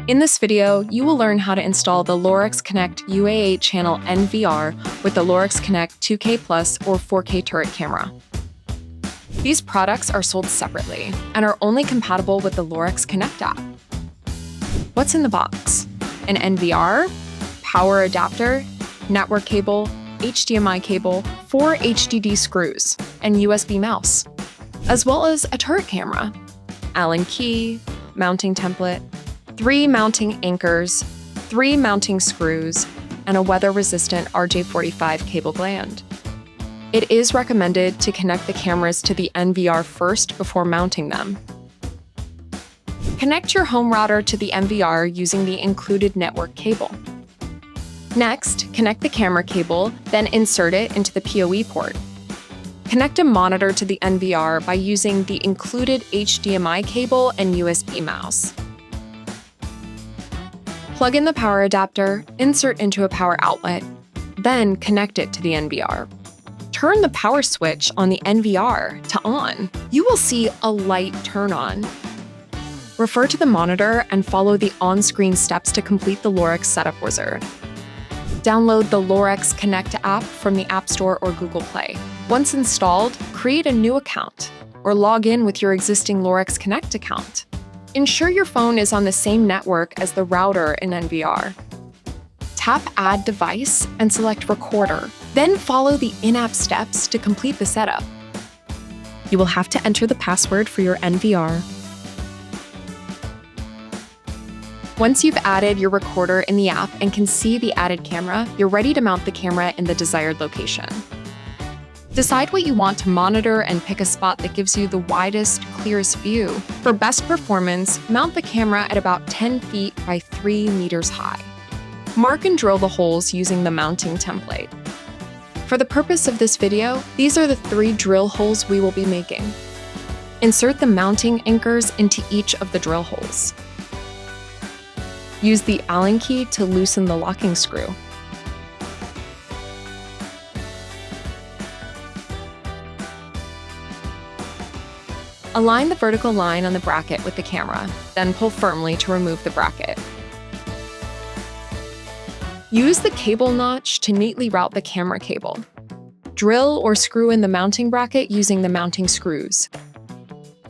In this video, you will learn how to install the Lorex Connect UA 8-channel NVR with the Lorex Connect 2K Plus or 4K turret camera. These products are sold separately and are only compatible with the Lorex Connect app. What's in the box? An NVR, power adapter, network cable, HDMI cable, 4 HDD screws, and USB mouse, as well as a turret camera, Allen key, mounting template, 3 mounting anchors, 3 mounting screws, and a weather-resistant RJ45 cable gland. It is recommended to connect the cameras to the NVR first before mounting them. Connect your home router to the NVR using the included network cable. Next, connect the camera cable, then insert it into the PoE port. Connect a monitor to the NVR by using the included HDMI cable and USB mouse. Plug in the power adapter, insert into a power outlet, then connect it to the NVR. Turn the power switch on the NVR to on. You will see a light turn on. Refer to the monitor and follow the on-screen steps to complete the Lorex Setup Wizard. Download the Lorex Connect app from the App Store or Google Play. Once installed, create a new account or log in with your existing Lorex Connect account. Ensure your phone is on the same network as the router in NVR. Tap Add Device and select Recorder, then follow the in-app steps to complete the setup. You will have to enter the password for your NVR. Once you've added your recorder in the app and can see the added camera, you're ready to mount the camera in the desired location. Decide what you want to monitor and pick a spot that gives you the widest, clearest view. For best performance, mount the camera at about 10 feet by 3 meters high. Mark and drill the holes using the mounting template. For the purpose of this video, these are the 3 drill holes we will be making. Insert the mounting anchors into each of the drill holes. Use the Allen key to loosen the locking screw. Align the vertical line on the bracket with the camera, then pull firmly to remove the bracket. Use the cable notch to neatly route the camera cable. Drill or screw in the mounting bracket using the mounting screws.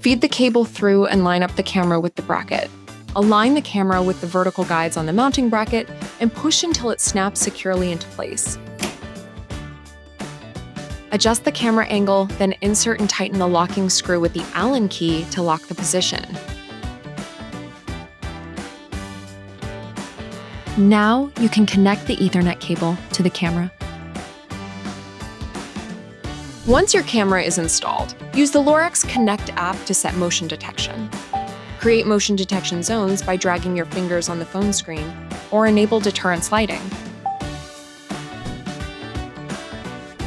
Feed the cable through and line up the camera with the bracket. Align the camera with the vertical guides on the mounting bracket and push until it snaps securely into place. Adjust the camera angle, then insert and tighten the locking screw with the Allen key to lock the position. Now you can connect the Ethernet cable to the camera. Once your camera is installed, use the Lorex Connect app to set motion detection. Create motion detection zones by dragging your fingers on the phone screen, or enable deterrence lighting.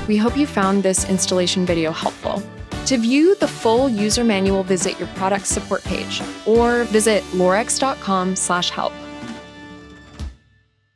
We hope you found this installation video helpful. To view the full user manual, visit your product support page or visit lorex.com/help.